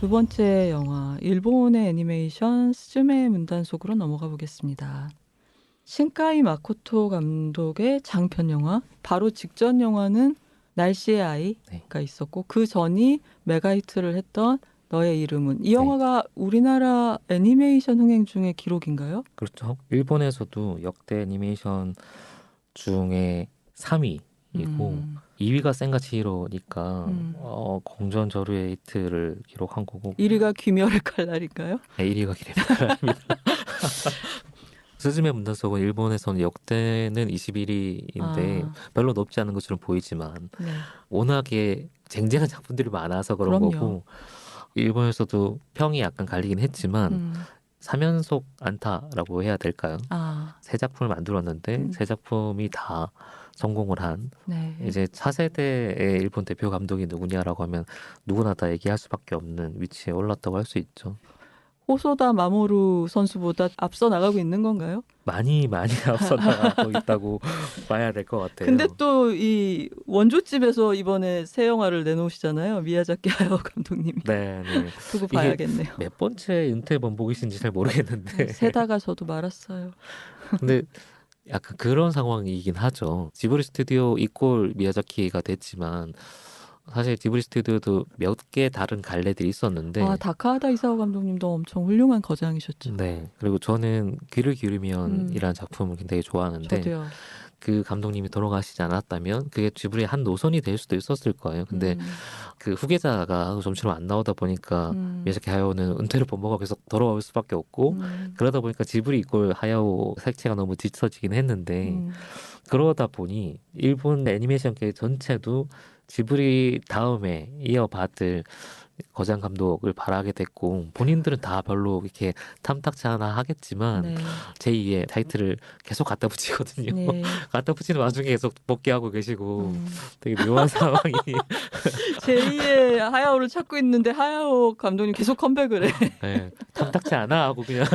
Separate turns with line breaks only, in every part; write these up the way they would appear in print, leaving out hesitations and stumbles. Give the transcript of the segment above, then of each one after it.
두 번째 영화, 일본의 애니메이션 스즈메의 문단 속으로 넘어가 보겠습니다. 신카이 마코토 감독의 장편 영화, 바로 직전 영화는 날씨의 아이가
네.
있었고 그 전이 메가히트를 했던 너의 이름은, 이
네.
영화가 우리나라 애니메이션 흥행 중에 기록인가요?
그렇죠. 일본에서도 역대 애니메이션 중에 3위이고
음,
2위가 센가치히로니까
음.
공전저루의 히트를 기록한 거고
1위가 귀멸의 칼날인가요?
1위가 기레비칼입니다. 스즈메 문단속은 일본에서는 역대는 21위인데
아,
별로 높지 않은 것처럼 보이지만
네.
워낙에 쟁쟁한 작품들이 많아서 그런
그럼요.
거고 일본에서도 평이 약간 갈리긴 했지만
음,
3연속 안타라고 해야 될까요?
아,
세 작품을 만들었는데
음,
세 작품이 다 성공을 한
네.
이제 차세대의 일본 대표 감독이 누구냐라고 하면 누구나 다 얘기할 수밖에 없는 위치에 올랐다고 할 수 있죠.
호소다 마모루 선수보다 앞서 나가고 있는 건가요?
많이 많이 앞서 나가고 있다고 봐야 될 것
근데
같아요.
또 이 원조집에서 이번에 새 영화를 내놓으시잖아요. 미야자키 하야오 감독님이.
네, 네.
두고
이게
봐야겠네요.
몇 번째 은퇴 번복이신지 잘 모르겠는데
세다가 저도 말았어요.
근데 약간 그런 상황이긴 하죠. 지브리 스튜디오 이꼴 미야자키가 됐지만 사실 지브리 스튜디오도 몇 개 다른 갈래들이
아,
있었는데
다카하다 이사오 감독님도 엄청 훌륭한 거장이셨죠.
네. 그리고 저는 귀를
음,
기울이면이라는 작품을 굉장히 좋아하는데
저도요.
그 감독님이 돌아가시지 않았다면 그게 지브리의 한 노선이 될 수도 있었을 거예요. 근데
음,
그 후계자가 점처럼 안 나오다 보니까
음,
미야자키 하야오는 은퇴를 번복하고 계속 돌아올 수밖에 없고
음,
그러다 보니까 지브리 이꼴 하야오 색채가 너무 뒤처지긴 했는데
음.
그러다 보니 일본 애니메이션계 전체도 지브리 다음에 이어받을 거장 감독을 바라게 됐고 본인들은 다 별로 이렇게 탐탁치 않아 하겠지만
네,
제2의 타이틀을 계속 갖다 붙이거든요.
네.
갖다 붙이는 와중에 계속 복귀하고 계시고
음.
되게 묘한 상황이
제2의 하야오를 찾고 있는데 하야오 감독님 계속 컴백을 해.
네, 탐탁치 않아 하고 그냥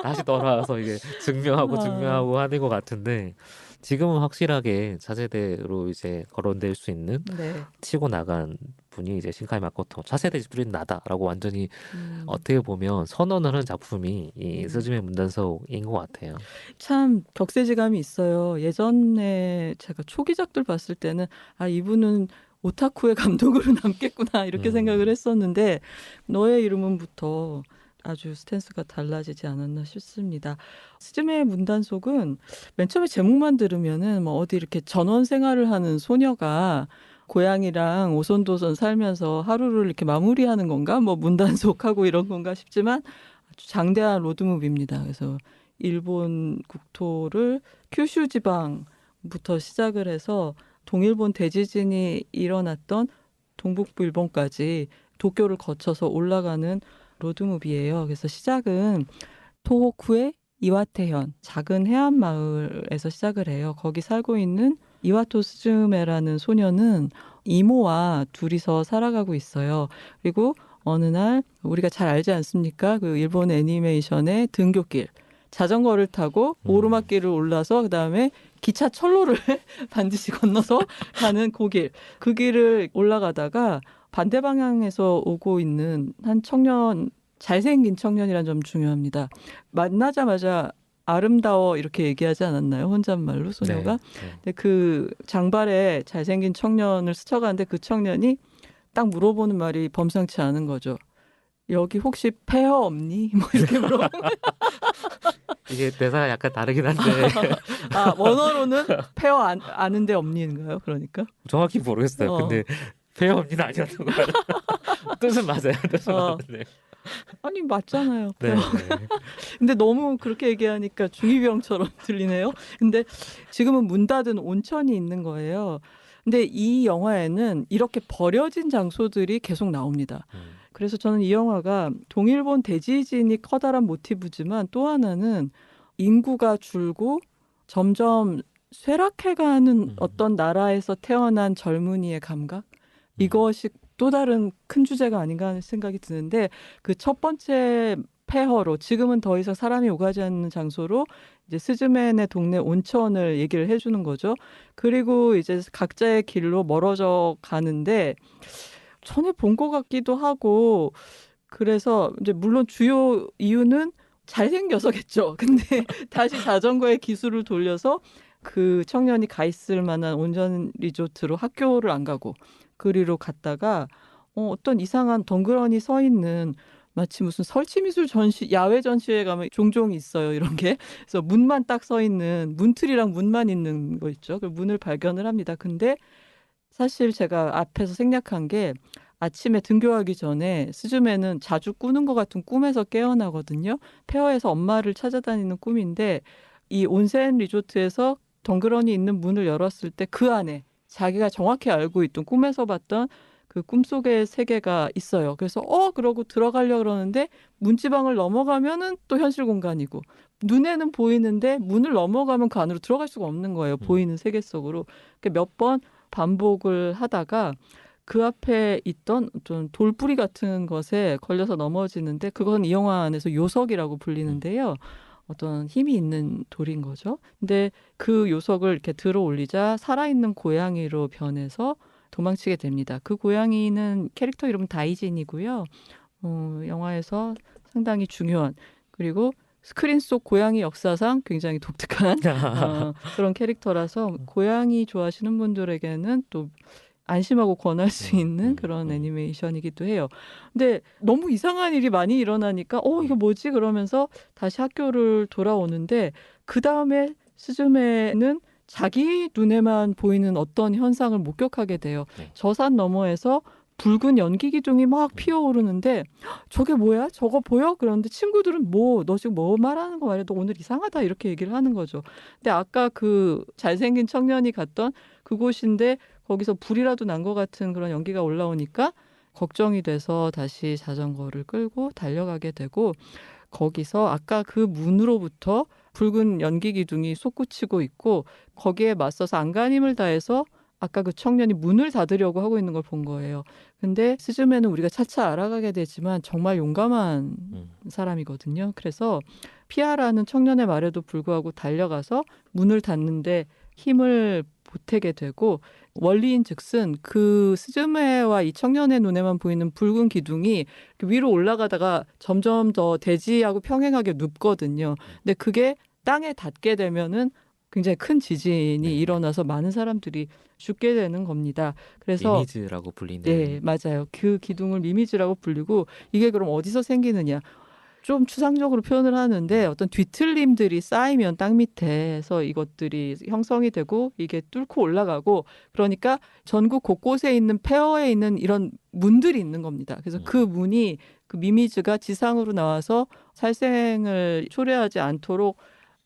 다시 돌아와서 이게 증명하고
아,
증명하고 하는 것 같은데 지금은 확실하게 차세대로 이제 거론될 수 있는
네.
치고 나간 분이 이제 신카이 마코토 차세대 지브리는 나다라고 완전히
음,
어떻게 보면 선언을 한 작품이 이
음.
스즈메 문단속인 것 같아요.
참 격세지감이 있어요. 예전에 제가 초기작들 봤을 때는 아, 이분은 오타쿠의 감독으로 남겠구나 이렇게 생각을
음,
했었는데 너의 이름은부터 아주 스탠스가 달라지지 않았나 싶습니다. 스즈메의 문단속은 맨 처음에 제목만 들으면은 뭐 어디 이렇게 전원 생활을 하는 소녀가 고양이랑 오손도손 살면서 하루를 이렇게 마무리하는 건가? 뭐 문단속하고 이런 건가 싶지만 아주 장대한 로드무비입니다. 그래서 일본 국토를 큐슈 지방부터 시작을 해서 동일본 대지진이 일어났던 동북부 일본까지 도쿄를 거쳐서 올라가는 로드무비예요. 그래서 시작은 토호쿠의 이와테현 작은 해안 마을에서 시작을 해요. 거기 살고 있는 이와토 스즈메라는 소녀는 이모와 둘이서 살아가고 있어요. 그리고 어느 날 우리가 잘 알지 않습니까? 그 일본 애니메이션의 등굣길 자전거를 타고
음,
오르막길을 올라서 그다음에 기차 철로를 반드시 건너서 가는 그 길. 그 길을 올라가다가 반대 방향에서 오고 있는 한 청년, 잘생긴 청년이란 점 중요합니다. 만나자마자 아름다워 이렇게 얘기하지 않았나요? 혼잣말로
네,
소녀가.
네.
근데 그 장발에 잘생긴 청년을 스쳐가는데 그 청년이 딱 물어보는 말이 범상치 않은 거죠. 여기 혹시 폐허 없니? 뭐 이렇게 물어보는
이게 대사가 약간 다르긴 한데
아, 원어로는 폐허 아는데 없니인가요? 그러니까.
정확히 모르겠어요.
어,
근데 페어업니는 아니었던 것 같아요. 뜻은 맞아요. 뜻은
어.
맞는데.
아니, 맞잖아요. 폐허.
네, 네.
근데 너무 그렇게 얘기하니까 중이병처럼 들리네요. 근데 지금은 문 닫은 온천이 있는 거예요. 근데 이 영화에는 이렇게 버려진 장소들이 계속 나옵니다.
음,
그래서 저는 이 영화가 동일본 대지진이 커다란 모티브지만 또 하나는 인구가 줄고 점점 쇠락해가는
음,
어떤 나라에서 태어난 젊은이의 감각?
음,
이것이 또 다른 큰 주제가 아닌가 하는 생각이 드는데 그 첫 번째 폐허로 지금은 더 이상 사람이 오가지 않는 장소로 이제 스즈메네 동네 온천을 얘기를 해주는 거죠. 그리고 이제 각자의 길로 멀어져 가는데 전에 본 것 같기도 하고 그래서 이제 물론 주요 이유는 잘생겨서겠죠. 근데 다시 자전거의 기술을 돌려서 그 청년이 가 있을 만한 온천 리조트로 학교를 안 가고 그리로 갔다가 어떤 이상한 덩그러니 서 있는 마치 무슨 설치미술 전시, 야외 전시회 가면 종종 있어요. 이런 게. 그래서 문만 딱 서 있는, 문틀이랑 문만 있는 거 있죠. 그 문을 발견을 합니다. 근데 사실 제가 앞에서 생략한 게 아침에 등교하기 전에 스즈메는 자주 꾸는 것 같은 꿈에서 깨어나거든요. 폐허에서 엄마를 찾아다니는 꿈인데 이 온센 리조트에서 덩그러니 있는 문을 열었을 때 그 안에 자기가 정확히 알고 있던 꿈에서 봤던 그 꿈속의 세계가 있어요. 그래서 그러고 들어가려고 그러는데 문지방을 넘어가면은 또 현실 공간이고 눈에는 보이는데 문을 넘어가면 그 안으로 들어갈 수가 없는 거예요. 보이는 세계 속으로. 몇 번 반복을 하다가 그 앞에 있던 어떤 돌뿌리 같은 것에 걸려서 넘어지는데 그건 이 영화 안에서 요석이라고 불리는데요. 어떤 힘이 있는 돌인 거죠. 근데 그 요석을 이렇게 들어 올리자 살아있는 고양이로 변해서 도망치게 됩니다. 그 고양이는 캐릭터 이름은 다이진이고요. 영화에서 상당히 중요한 그리고 스크린 속 고양이 역사상 굉장히 독특한 그런 캐릭터라서 고양이 좋아하시는 분들에게는 또 안심하고 권할 수 있는 그런 애니메이션이기도 해요. 근데 너무 이상한 일이 많이 일어나니까 이거 뭐지? 그러면서 다시 학교를 돌아오는데 그 다음에 스즈메는 자기 눈에만 보이는 어떤 현상을 목격하게 돼요.
네.
저 산 너머에서 붉은 연기 기둥이 막 피어오르는데 저게 뭐야? 저거 보여? 그런데 친구들은 너 지금 뭐 말하는 거 말이야? 너 오늘 이상하다 이렇게 얘기를 하는 거죠. 근데 아까 그 잘생긴 청년이 갔던 그곳인데 거기서 불이라도 난 것 같은 그런 연기가 올라오니까 걱정이 돼서 다시 자전거를 끌고 달려가게 되고 거기서 아까 그 문으로부터 붉은 연기 기둥이 솟구치고 있고 거기에 맞서서 안간힘을 다해서 아까 그 청년이 문을 닫으려고 하고 있는 걸 본 거예요. 근데 스즈메는 우리가 차차 알아가게 되지만 정말 용감한 사람이거든요. 그래서 피하라는 청년의 말에도 불구하고 달려가서 문을 닫는데 힘을 보태게 되고 원리인즉슨 그 스즈메와 이 청년의 눈에만 보이는 붉은 기둥이 위로 올라가다가 점점 더 대지하고 평행하게 눕거든요. 근데 그게 땅에 닿게 되면은 굉장히 큰 지진이
네.
일어나서 많은 사람들이 죽게 되는 겁니다. 그래서
미미즈라고 불리는
네, 맞아요. 그 기둥을 미미즈라고 불리고 이게 그럼 어디서 생기느냐? 좀 추상적으로 표현을 하는데 어떤 뒤틀림들이 쌓이면 땅 밑에서 이것들이 형성이 되고 이게 뚫고 올라가고 그러니까 전국 곳곳에 있는 폐허에 있는 이런 문들이 있는 겁니다. 그래서 그 문이 그 미미즈가 지상으로 나와서 살생을 초래하지 않도록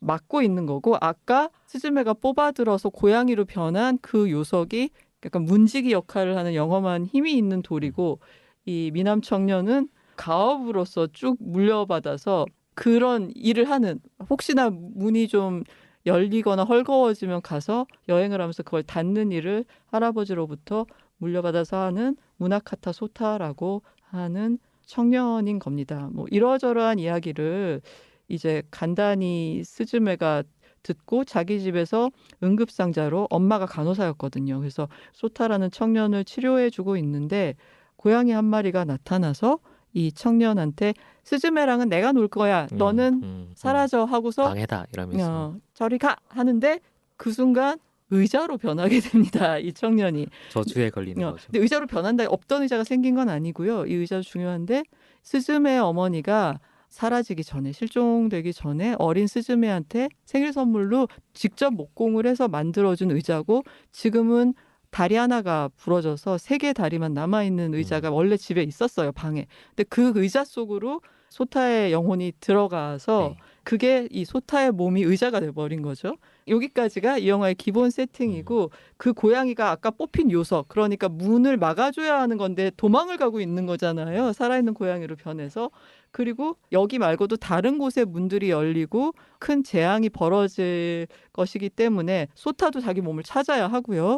막고 있는 거고 아까 스즈메가 뽑아들어서 고양이로 변한 그 요석이 약간 문지기 역할을 하는 영험한 힘이 있는 돌이고 이 미남 청년은 가업으로서 쭉 물려받아서 그런 일을 하는 혹시나 문이 좀 열리거나 헐거워지면 가서 여행을 하면서 그걸 닫는 일을 할아버지로부터 물려받아서 하는 무나카타 소타라고 하는 청년인 겁니다. 뭐 이러저러한 이야기를 이제 간단히 스즈메가 듣고 자기 집에서 응급상자로 엄마가 간호사였거든요. 그래서 소타라는 청년을 치료해주고 있는데 고양이 한 마리가 나타나서 이 청년한테 스즈메랑은 내가 놀 거야. 너는 사라져 하고서
방해다 이러면서
저리 가 하는데 그 순간 의자로 변하게 됩니다. 이 청년이.
저주에 걸리는 거죠.
근데 의자로 변한다. 없던 의자가 생긴 건 아니고요. 이 의자도 중요한데 스즈메 어머니가 사라지기 전에 실종되기 전에 어린 스즈메한테 생일 선물로 직접 목공을 해서 만들어준 의자고 지금은 다리 하나가 부러져서 3개 다리만 남아있는 의자가 원래 집에 있었어요, 방에. 근데 그 의자 속으로 소타의 영혼이 들어가서 그게 이 소타의 몸이 의자가 돼버린 거죠. 여기까지가 이 영화의 기본 세팅이고 그 고양이가 아까 뽑힌 요석, 그러니까 문을 막아줘야 하는 건데 도망을 가고 있는 거잖아요. 살아있는 고양이로 변해서. 그리고 여기 말고도 다른 곳에 문들이 열리고 큰 재앙이 벌어질 것이기 때문에 소타도 자기 몸을 찾아야 하고요.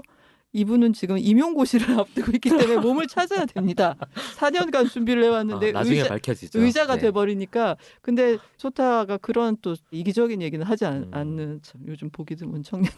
이분은 지금 임용고시를 앞두고 있기 때문에 몸을 찾아야 됩니다. 4년간 준비를 해왔는데
나중에 밝혀지죠.
의자가
네.
돼버리니까. 근데 소타가 그런 또 이기적인 얘기는 하지 않는 참 요즘 보기 드문 청년.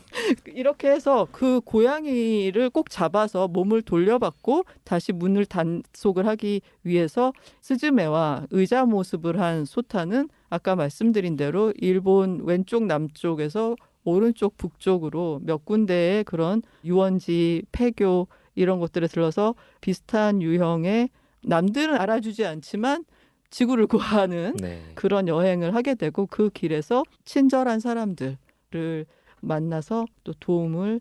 이렇게 해서 그 고양이를 꼭 잡아서 몸을 돌려받고 다시 문을 단속을 하기 위해서 스즈메와 의자 모습을 한 소타는 아까 말씀드린 대로 일본 왼쪽 남쪽에서 오른쪽 북쪽으로 몇 군데의 그런 유원지, 폐교 이런 것들에 들러서 비슷한 유형의 남들은 알아주지 않지만 지구를 구하는
네.
그런 여행을 하게 되고 그 길에서 친절한 사람들을 만나서 또 도움을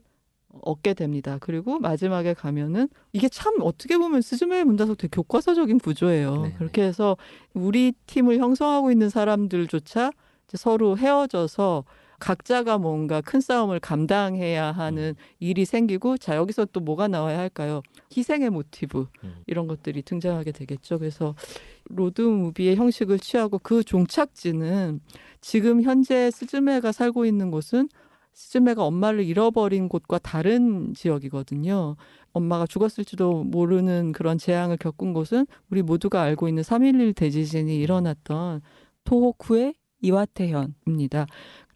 얻게 됩니다. 그리고 마지막에 가면은 이게 참 어떻게 보면 스즈메의 문단속 되게 교과서적인 구조예요.
네,
그렇게 해서 우리 팀을 형성하고 있는 사람들조차 이제 서로 헤어져서 각자가 뭔가 큰 싸움을 감당해야 하는 일이 생기고 자 여기서 또 뭐가 나와야 할까요? 희생의 모티브 이런 것들이 등장하게 되겠죠. 그래서 로드무비의 형식을 취하고 그 종착지는 지금 현재 스즈메가 살고 있는 곳은 스즈메가 엄마를 잃어버린 곳과 다른 지역이거든요. 엄마가 죽었을지도 모르는 그런 재앙을 겪은 곳은 우리 모두가 알고 있는 3.11 대지진이 일어났던 토호쿠의 이와테현입니다.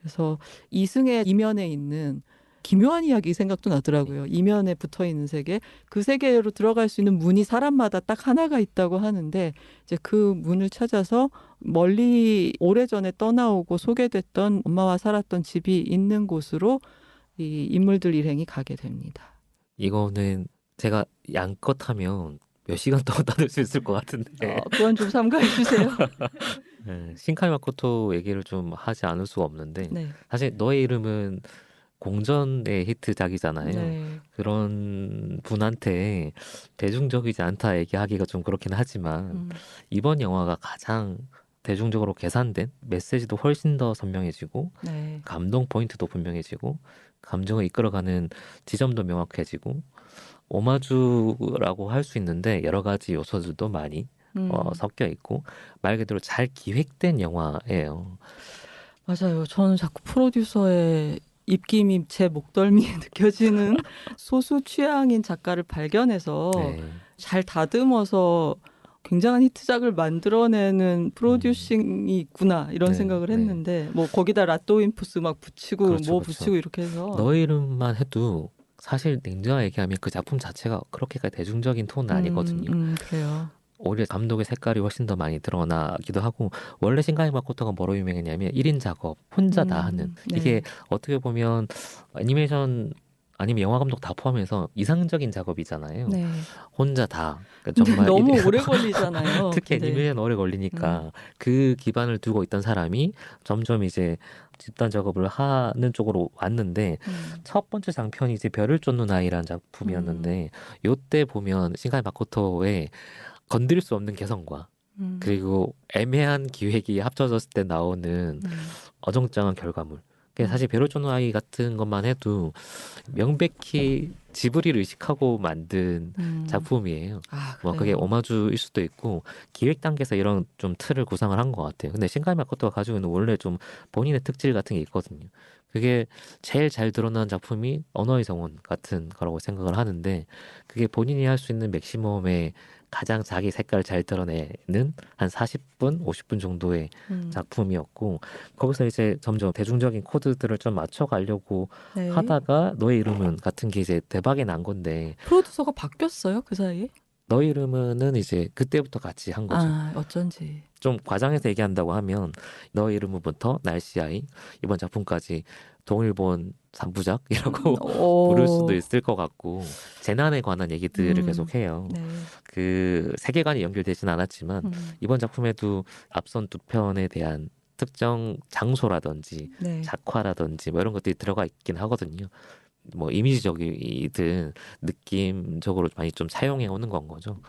그래서 이승의 이면에 있는 기묘한 이야기 생각도 나더라고요. 이면에 붙어있는 세계. 그 세계로 들어갈 수 있는 문이 사람마다 딱 하나가 있다고 하는데 이제 그 문을 찾아서 멀리 오래전에 떠나오고 소개됐던 엄마와 살았던 집이 있는 곳으로 이 인물들 일행이 가게 됩니다.
이거는 제가 양껏 하면 몇 시간 동안 따를 수 있을 것 같은데
그건 좀 삼가해 주세요.
네, 신카이 마코토 얘기를 좀 하지 않을 수가 없는데
네.
사실 너의 이름은 공전의 히트작이잖아요.
네.
그런 분한테 대중적이지 않다 얘기하기가 좀 그렇긴 하지만 이번 영화가 가장 대중적으로 계산된 메시지도 훨씬 더 선명해지고
네.
감동 포인트도 분명해지고 감정을 이끌어가는 지점도 명확해지고 오마주라고 할 수 있는데 여러 가지 요소들도 많이 섞여 있고 말 그대로 잘 기획된 영화예요.
맞아요. 저는 자꾸 프로듀서의 입김이 제 목덜미에 느껴지는 소수 취향인 작가를 발견해서
네.
잘 다듬어서 굉장한 히트작을 만들어내는 프로듀싱이 있구나 이런
네,
생각을
네.
했는데 뭐 거기다 라또윈푸스 막 붙이고
그렇죠,
뭐
그렇죠.
붙이고 이렇게 해서
너의 이름만 해도 사실 냉정하게 얘기하면 그 작품 자체가 그렇게까지 대중적인 톤은 아니거든요.
그래요.
오히려 감독의 색깔이 훨씬 더 많이 드러나기도 하고 원래 신가이 마코토가 뭐로 유명했냐면 1인 작업 혼자 다 하는
네.
이게 어떻게 보면 애니메이션 아니면 영화 감독 다 포함해서 이상적인 작업이잖아요.
네.
혼자 다 그러니까
근데
정말
너무 오래 걸리잖아요.
특히
근데.
애니메이션 오래 걸리니까 그 기반을 두고 있던 사람이 점점 이제 집단 작업을 하는 쪽으로 왔는데 첫 번째 장편이 이제 별을 쫓는 아이라는 작품이었는데 요때 보면 신가이 마코토의 건드릴 수 없는 개성과 그리고 애매한 기획이 합쳐졌을 때 나오는 어정쩡한 결과물. 그게 사실 별을 쫓는 아이 같은 것만 해도 명백히 지브리를 의식하고 만든 작품이에요.
아,
뭐
그래요?
그게 오마주일 수도 있고 기획 단계에서 이런 좀 틀을 구상을 한 것 같아요. 근데 신가이 마코토가 가지고 있는 원래 좀 본인의 특질 같은 게 있거든요. 그게 제일 잘 드러난 작품이 언어의 정원 같은 거라고 생각을 하는데 그게 본인이 할 수 있는 맥시멈의 가장 자기 색깔을 잘 드러내는 한 40분, 50분 정도의 작품이었고 거기서 이제 점점 대중적인 코드들을 좀 맞춰가려고
네.
하다가 너의 이름은 같은 게 이제 대박이 난 건데
프로듀서가 바뀌었어요 그 사이에?
너의 이름은 이제 그때부터 같이 한 거죠.
아 어쩐지.
좀 과장해서 얘기한다고 하면 너의 이름부터 날씨아이 이번 작품까지 동일본 3부작이라고 부를 수도 있을 것 같고 재난에 관한 얘기들을 계속 해요.
네.
그 세계관이 연결되진 않았지만 이번 작품에도 앞선 두 편에 대한 특정 장소라든지
네.
작화라든지 뭐 이런 것들이 들어가 있긴 하거든요. 뭐 이미지적이든 느낌적으로 많이 좀 사용해 오는 건 거죠.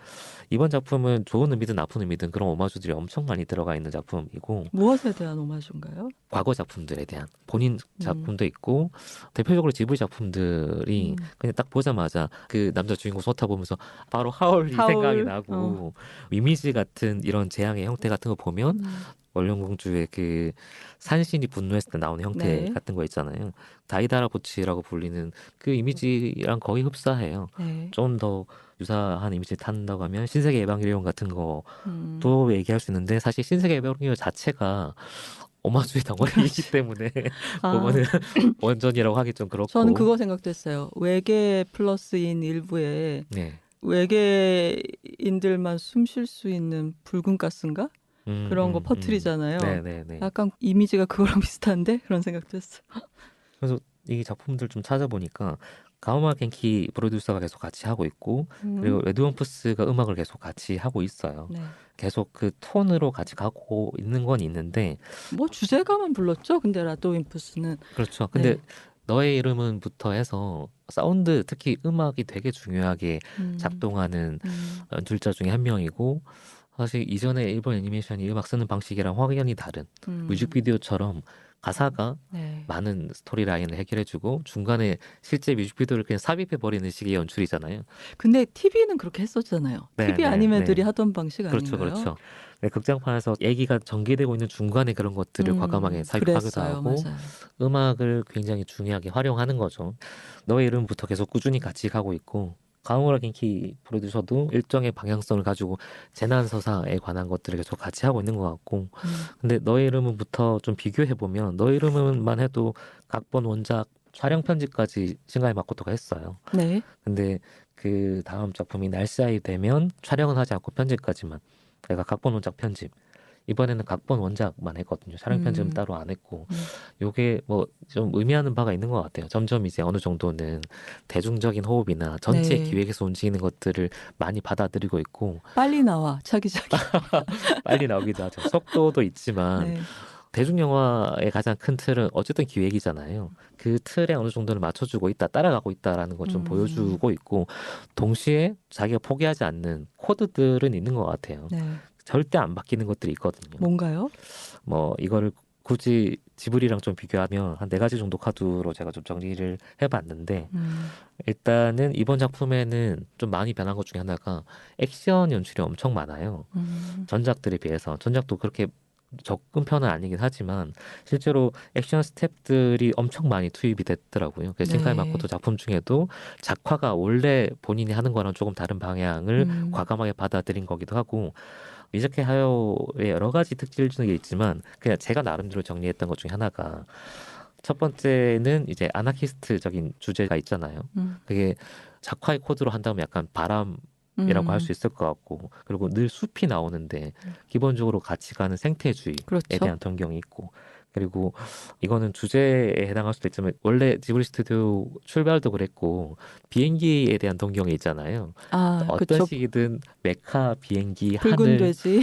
이번 작품은 좋은 의미든 나쁜 의미든 그런 오마주들이 엄청 많이 들어가 있는 작품이고
무엇에 대한 오마주인가요?
과거 작품들에 대한 본인 작품도 있고 대표적으로 지브리 작품들이 그냥 딱 보자마자 그 남자 주인공 소타 보면서 바로 하울이
하울.
생각이 나고 이미지 같은 이런 재앙의 형태 같은 거 보면 원령공주의 그 산신이 분노했을 때 나오는 형태
네.
같은 거 있잖아요. 다이다라 보치라고 불리는 그 이미지랑 거의 흡사해요.
네.
좀 더 유사한 이미지를 탄다고 하면 신세계 에반게리온 같은
음.
것도 얘기할 수 있는데 사실 신세계 에반게리온 자체가 오마주의 덩어리이기 때문에
아,
그거는 원전이라고 하기 좀
저는
그렇고
그거 생각됐어요. 외계 플러스인 일부에
네.
외계인들만 숨 쉴 수 있는 붉은 가스인가? 그런 거 퍼뜨리잖아요.
네네네.
약간 이미지가 그거랑 비슷한데? 그런 생각도 했어요.
그래서 이 작품들 좀 찾아보니까 가오마 겐키 프로듀서가 계속 같이 하고 있고
음,
그리고 레드원푸스가 음악을 계속 같이 하고 있어요.
네.
계속 그 톤으로 같이 가고 있는 건 있는데
뭐 주제가만 불렀죠? 근데 라도윈푸스는.
그렇죠. 근데
네.
너의 이름은부터 해서 사운드 특히 음악이 되게 중요하게
음,
작동하는
음,
연출자 중에 한 명이고 사실 이전에 일본 애니메이션이 음악 쓰는 방식이랑 확연히 다른
음,
뮤직비디오처럼 가사가
네.
많은 스토리 라인을 해결해주고 중간에 실제 뮤직비디오를 그냥 삽입해버리는 식의 연출이잖아요.
근데 TV는 그렇게 했었잖아요.
네,
TV
네,
아니메들이
네.
하던 방식
그렇죠,
아닌가요?
그렇죠. 네, 극장판에서 얘기가 전개되고 있는 중간에 그런 것들을 과감하게 삽입하기도
그랬어요.
하고
맞아요.
음악을 굉장히 중요하게 활용하는 거죠. 너의 이름부터 계속 꾸준히 같이 가고 있고 가오무라 겐키 프로듀서도 일정의 방향성을 가지고 재난 서사에 관한 것들을 계속 같이 하고 있는 것 같고
음,
근데 너의 이름은부터 좀 비교해 보면 너의 이름은만 해도 각본 원작 촬영 편집까지 신가이 마코토가 했어요.
네.
근데 그 다음 작품이 날짜이 되면 촬영은 하지 않고 편집까지만 내가 각본 원작 편집 이번에는 각본 원작만 했거든요. 촬영 편집은
음,
따로 안 했고
음,
요게 뭐 좀 의미하는 바가 있는 것 같아요. 점점 이제 어느 정도는 대중적인 호흡이나 전체
네.
기획에서 움직이는 것들을 많이 받아들이고 있고
빨리 나와. 차기차기.
빨리 나오기도 하죠. 속도도 있지만
네.
대중 영화의 가장 큰 틀은 어쨌든 기획이잖아요. 그 틀에 어느 정도는 맞춰주고 있다, 따라가고 있다라는 걸 좀
음,
보여주고 있고 동시에 자기가 포기하지 않는 코드들은 있는 것 같아요.
네.
절대 안 바뀌는 것들이 있거든요.
뭔가요?
뭐 이거를 굳이 지브리랑 좀 비교하면 한 네 가지 정도 카드로 제가 좀 정리를 해봤는데
음,
일단은 이번 작품에는 좀 많이 변한 것 중에 하나가 액션 연출이 엄청 많아요.
음,
전작들에 비해서 전작도 그렇게 적은 편은 아니긴 하지만 실제로 액션 스텝들이 엄청 많이 투입이 됐더라고요. 그 신카이
네.
마코토 작품 중에도 작화가 원래 본인이 하는 거랑 조금 다른 방향을
음,
과감하게 받아들인 거기도 하고 미즈키 하야오의 여러 가지 특질 중에 있지만 그냥 제가 나름대로 정리했던 것 중에 하나가 첫 번째는 이제 아나키스트적인 주제가 있잖아요.
음,
그게 작화의 코드로 한다면 약간 바람이라고 할 수
음,
있을 것 같고 그리고 늘 숲이 나오는데 기본적으로 같이 가는 생태주의에
그렇죠.
대한 동경이 있고 그리고 이거는 주제에 해당할 수도 있지만 원래 지브리 스튜디오 출발도 그랬고 비행기에 대한 동경이 있잖아요.
아,
어떤
그쵸.
식이든 메카, 비행기,
붉은
하늘
돼지.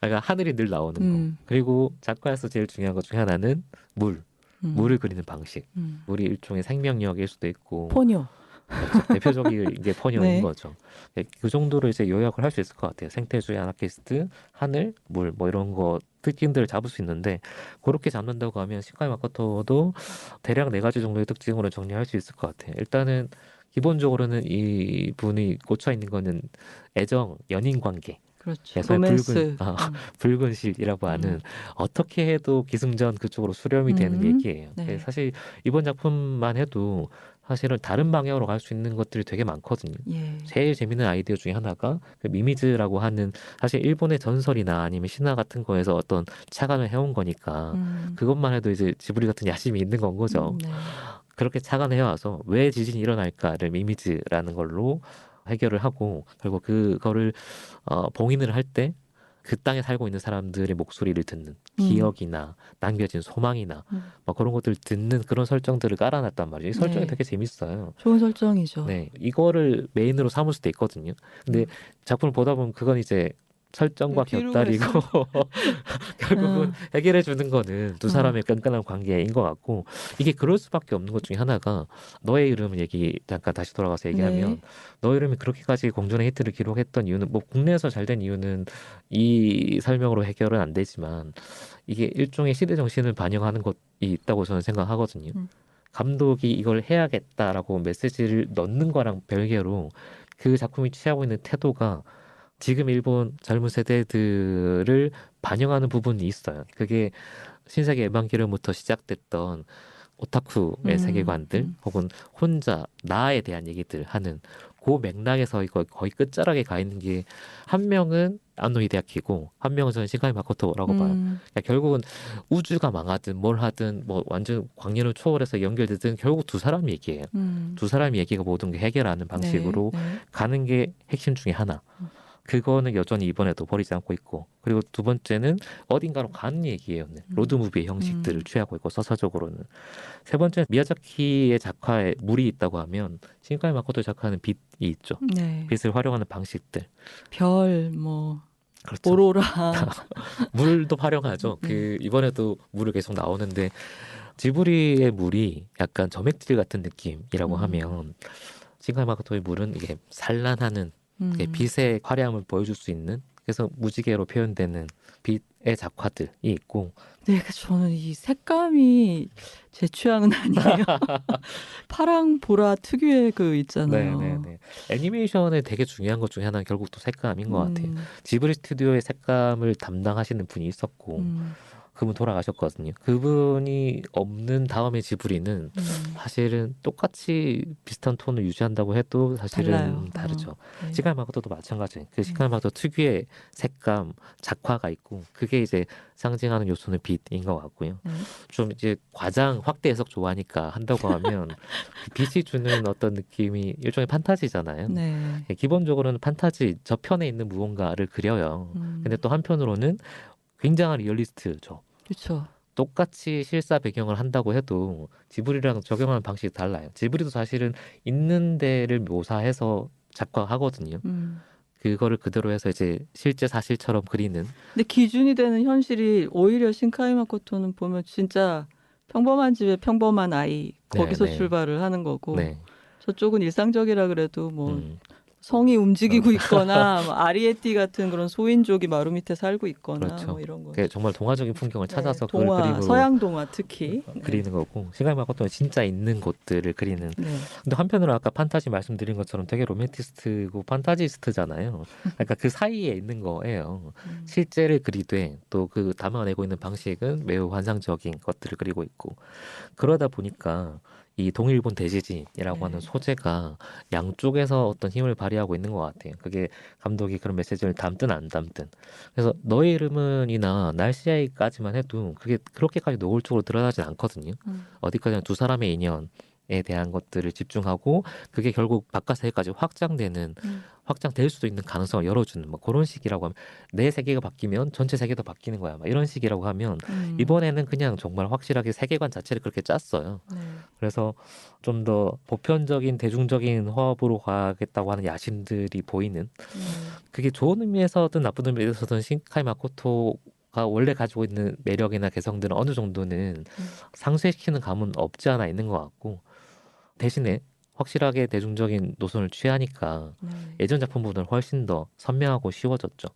그러니까 하늘이 늘 나오는 거.
음,
그리고 작가에서 제일 중요한 것 중에 하나는 물.
음,
물을 그리는 방식.
음.
물이 일종의 생명력일 수도 있고,
포뇨.
그렇죠. 대표적인 게 포뇨인
네.
거죠. 네, 그 정도로 이제 요약을 할 수 있을 것 같아요. 생태주의 아나키스트, 하늘, 물, 뭐 이런 거 특징들을 잡을 수 있는데, 그렇게 잡는다고 하면 시카이 마코토도 대략 네 가지 정도의 특징으로 정리할 수 있을 것 같아요. 일단은 기본적으로는 이 분이 꽂혀 있는 거는 애정, 연인 관계.
그렇죠.
그래서
로맨스.
붉은 실이라고 하는
음,
어떻게 해도 기승전 그쪽으로 수렴이 되는 얘기예요.
네.
사실 이번 작품만 해도 사실은 다른 방향으로 갈 수 있는 것들이 되게 많거든요.
예.
제일 재밌는 아이디어 중에 하나가 그 미미즈라고 하는 사실 일본의 전설이나 아니면 신화 같은 거에서 어떤 착안을 해온 거니까
음,
그것만 해도 이제 지브리 같은 야심이 있는 건 거죠.
네.
그렇게 착안해와서 왜 지진이 일어날까를 미미즈라는 걸로 해결을 하고 결국 그거를 봉인을 할 때 그 땅에 살고 있는 사람들의 목소리를 듣는
음,
기억이나 남겨진 소망이나
음,
뭐 그런 것들 듣는 그런 설정들을 깔아놨단 말이에요. 이 설정이
네.
되게 재밌어요.
좋은 설정이죠.
네, 이거를 메인으로 삼을 수도 있거든요. 근데
음.
작품을 보다 보면 그건 이제 설정과
뒤로
곁다리고
갔어요.
결국은
어,
해결해 주는 거는 두
어,
사람의 끈끈한 관계인 것 같고 이게 그럴 수밖에 없는 것 중에 하나가 너의 이름 얘기 잠깐 다시 돌아가서
네.
얘기하면 너의 이름이 그렇게까지 공전의 히트를 기록했던 이유는 뭐 국내에서 잘 된 이유는 이 설명으로 해결은 안 되지만 이게 일종의 시대 정신을 반영하는 것이 있다고 저는 생각하거든요.
음,
감독이 이걸 해야겠다라고 메시지를 넣는 거랑 별개로 그 작품이 취하고 있는 태도가 지금 일본 젊은 세대들을 반영하는 부분이 있어요. 그게 신세계 에반게리온부터 시작됐던 오타쿠의 세계관들 혹은 혼자 나에 대한 얘기들 하는 그 맥락에서 이거 거의 끝자락에 가 있는 게 한 명은 안노 히데아키고 한 명은 저는 신카이 마코토라고 봐요. 그러니까 결국은 우주가 망하든 뭘 하든 뭐 완전 광년을 초월해서 연결되든 결국 두 사람 얘기예요. 두 사람 얘기가 모든 게 해결하는 방식으로
네, 네.
가는 게 핵심 중에 하나. 그거는 여전히 이번에도 버리지 않고 있고 그리고 두 번째는 어딘가로 가는 얘기예요. 네. 로드무비의 형식들을 취하고 있고 서사적으로는 세 번째는 미야자키의 작화에 물이 있다고 하면 신카이 마코토 작화하는 빛이 있죠.
네.
빛을 활용하는 방식들
별, 뭐,
그렇죠.
오로라.
물도 활용하죠. 그 이번에도 물을 계속 나오는데 지브리의 물이 약간 점액질 같은 느낌이라고 하면 신카이 마코토의 물은 이게 산란하는 이게 빛의 화려함을 보여줄 수 있는 그래서 무지개로 표현되는 빛의 작화들이 있고
네, 저는 이 색감이 제 취향은 아니에요. 파랑 보라 특유의 그 있잖아요.
네네네. 애니메이션에 되게 중요한 것 중에 하나는 결국 또 색감인 것 같아요.
음,
지브리 스튜디오의 색감을 담당하시는 분이 있었고 그분 돌아가셨거든요. 그분이 없는 다음에 지브리는 사실은 똑같이 비슷한 톤을 유지한다고 해도 사실은
달라요.
다르죠.
네.
시간 마크도도 마찬가지예요. 그 시간 마크도 특유의 색감, 작화가 있고 그게 이제 상징하는 요소는 빛인 것 같고요.
네.
좀 이제 과장 확대 해석 좋아하니까 한다고 하면 그 빛이 주는 어떤 느낌이 일종의 판타지잖아요.
네.
기본적으로는 판타지 저편에 있는 무언가를 그려요. 근데
음,
또 한편으로는 굉장한 리얼리스트죠.
그렇죠.
똑같이 실사 배경을 한다고 해도 지브리랑 적용하는 방식이 달라요. 지브리도 사실은 있는 데를 묘사해서 작화하거든요. 그거를 그대로 해서 이제 실제 사실처럼 그리는.
근데 기준이 되는 현실이 오히려 신카이 마코토는 보면 진짜 평범한 집의 평범한 아이
네,
거기서
네,
출발을 하는 거고
네.
저쪽은 일상적이라 그래도 뭐
음,
성이 움직이고 있거나 뭐 아리에티 같은 그런 소인족이 마루 밑에 살고 있거나
그렇죠.
뭐 이런 거.
그게 정말 동화적인 풍경을
네,
찾아서 그걸
동화,
그림으로
서양 동화 특히. 네.
그리는 거고 시간 마코토는 진짜 있는 곳들을 그리는.
네.
근데 한편으로 아까 판타지 말씀드린 것처럼 되게 로맨티스트고 판타지스트잖아요. 그러니까 그 사이에 있는 거예요. 실제를 그리되 또 그 담아내고 있는 방식은 매우 환상적인 것들을 그리고 있고 그러다 보니까 이 동일본 대지진이라고 하는
네.
소재가 양쪽에서 어떤 힘을 발휘하고 있는 것 같아요. 그게 감독이 그런 메시지를 담든 안 담든. 그래서 너의 이름은이나 날씨아이까지만 해도 그게 그렇게까지 노골적으로 드러나진 않거든요. 어디까지나 두 사람의 인연에 대한 것들을 집중하고 그게 결국 바깥 세계까지 확장될 수도 있는 가능성을 열어주는 뭐 그런 식이라고 하면 내 세계가 바뀌면 전체 세계도 바뀌는 거야. 막 이런 식이라고 하면 이번에는 그냥 정말 확실하게 세계관 자체를 그렇게 짰어요.
네.
그래서 좀 더 보편적인 대중적인 화합으로 가겠다고 하는 야심들이 보이는 그게 좋은 의미에서든 나쁜 의미에서든 신카이 마코토가 원래 가지고 있는 매력이나 개성들은 어느 정도는 상쇄시키는 감은 없지 않아 있는 것 같고 대신에 확실하게 대중적인 노선을 취하니까
네.
예전 작품보다는 훨씬 더 선명하고 쉬워졌죠.